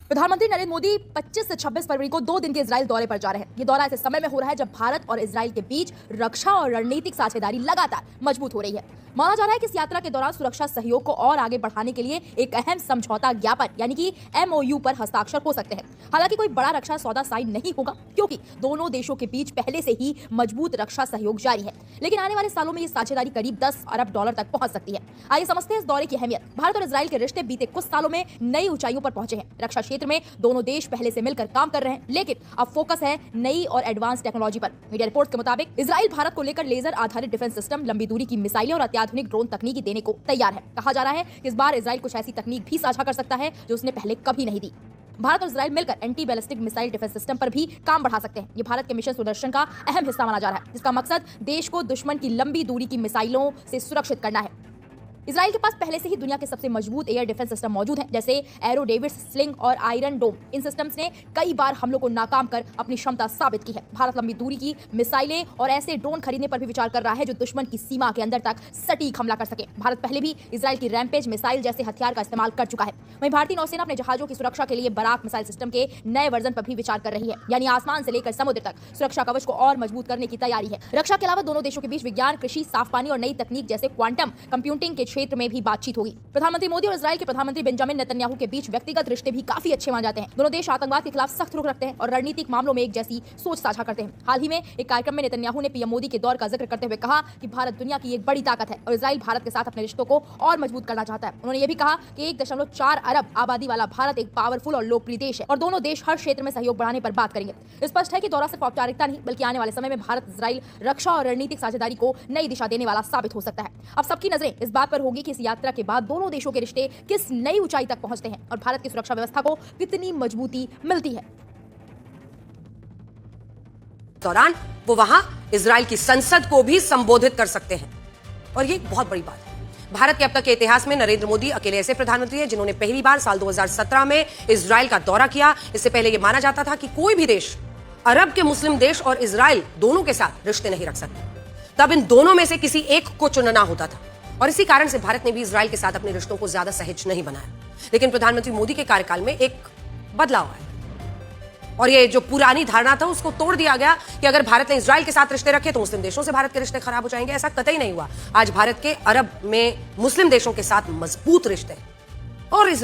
प्रधानमंत्री नरेंद्र मोदी 25 से 26 फरवरी को 2 दिन के इजराइल दौरे पर जा रहे हैं। ये दौरा ऐसे समय में हो रहा है जब भारत और इजराइल के बीच रक्षा और रणनीतिक साझेदारी लगातार मजबूत हो रही है। माना जा रहा है कि इस यात्रा के दौरान सुरक्षा सहयोग को और आगे बढ़ाने के लिए एक अहम समझौता ज्ञापन यानी कि MOU पर हस्ताक्षर हो सकते हैं। हालांकि कोई बड़ा रक्षा सौदा साइन नहीं होगा क्योंकि दोनों देशों के बीच पहले से ही मजबूत रक्षा सहयोग जारी है, लेकिन आने वाले सालों में ये साझेदारी करीब $10 अरब तक पहुंच सकती है। आइए समझते हैं इस दौरे की अहमियत। भारत और इजराइल के रिश्ते बीते कुछ सालों में नई ऊंचाइयों पर पहुंचे हैं। रक्षा क्षेत्र में दोनों देश पहले से मिलकर काम कर रहे हैं, लेकिन अब फोकस है नई और एडवांस टेक्नोलॉजी पर। मीडिया रिपोर्ट्स के मुताबिक इजराइल भारत को लेकर लेजर आधारित डिफेंस सिस्टम, लंबी दूरी की मिसाइलें और अत्याधुनिक ड्रोन तकनीकी देने को तैयार है। कहा जा रहा है कि इस बार इजराइल कुछ ऐसी तकनीक भी साझा कर सकता है जो उसने पहले कभी नहीं दी। भारत और इजराइल मिलकर anti ballistic missile defence system पर भी काम बढ़ा सकते हैं। ये भारत के मिशन सुदर्शन का अहम हिस्सा माना जा रहा है, जिसका मकसद देश को दुश्मन की लंबी दूरी की मिसाइलों से सुरक्षित करना है। इजराइल के पास पहले से ही दुनिया के सबसे मजबूत एयर डिफेंस सिस्टम मौजूद हैं, जैसे एरो डेविड, स्लिंग और आयरन डोम। इन सिस्टम्स ने कई बार हमलों को नाकाम कर अपनी क्षमता साबित की है। भारत लंबी दूरी की मिसाइलें और ऐसे ड्रोन खरीदने पर भी विचार कर रहा है जो दुश्मन की सीमा के अंदर तक सटीक हमला कर सके। भारत पहले भी इजराइल की रैम्पेज मिसाइल जैसे हथियार का इस्तेमाल कर चुका है। वहीं भारतीय नौसेना अपने जहाजों की सुरक्षा के लिए बराक मिसाइल सिस्टम के नए वर्जन पर भी विचार कर रही है, यानी आसमान से लेकर समुद्र तक सुरक्षा कवच को और मजबूत करने की तैयारी है। रक्षा के अलावा दोनों देशों के बीच विज्ञान, कृषि, साफ पानी और नई तकनीक जैसे क्वांटम कंप्यूटिंग के क्षेत्र में भी बातचीत होगी। प्रधानमंत्री मोदी और इजराइल के प्रधानमंत्री बेंजामिन नेतन्याहू के बीच व्यक्तिगत रिश्ते भी काफी अच्छे माने जाते हैं। दोनों देश आतंकवाद के खिलाफ सख्त रुख रखते हैं और रणनीतिक मामलों में एक जैसी सोच साझा करते हैं। हाल ही में एक कार्यक्रम में नेतन्याहू ने पीएम मोदी के दौर का जिक्र करते हुए कहा कि भारत दुनिया की एक बड़ी ताकत है और इजराइल भारत के साथ अपने रिश्तों को और मजबूत करना चाहता है। उन्होंने ये भी कहा कि 1.4 अरब आबादी वाला भारत एक पावरफुल और लोकप्रिय देश है और दोनों देश हर क्षेत्र में सहयोग बढ़ाने पर बात करेंगे। स्पष्ट है कि दौरा सिर्फ औपचारिकता नहीं बल्कि आने वाले समय में भारत इजराइल रक्षा और रणनीतिक साझेदारी को नई दिशा देने वाला साबित हो सकता है। अब सबकी नजरें इस बात पर होगी कि इस यात्रा के बाद दोनों देशों के रिश्ते किस नई ऊंचाई तक पहुंचते हैं और भारत की सुरक्षा व्यवस्था को कितनी मजबूती मिलती है। दौरान वो वहां इजराइल की संसद को भी संबोधित कर सकते हैं और ये बहुत बड़ी बात है। भारत के अब तक के इतिहास में नरेंद्र मोदी अकेले ऐसे प्रधानमंत्री हैं जिन्होंने पहली बार साल 2017 में इजराइल का दौरा किया। इससे पहले यह माना जाता था कि कोई भी देश अरब के मुस्लिम देश और इजराइल दोनों के साथ रिश्ते नहीं रख सकते। तब इन दोनों में से किसी एक को चुनना होता था और इसी कारण से भारत ने भी इजराइल के साथ अपने रिश्तों को ज्यादा सहज नहीं बनाया। लेकिन प्रधानमंत्री मोदी के कार्यकाल में एक बदलाव आया और ये जो पुरानी धारणा था उसको तोड़ दिया गया कि अगर भारत ने इजराइल के साथ रिश्ते रखे तो मुस्लिम देशों से भारत के रिश्ते खराब हो जाएंगे। ऐसा कतई नहीं हुआ। आज भारत के अरब में मुस्लिम देशों के साथ मजबूत रिश्ते और इजराइल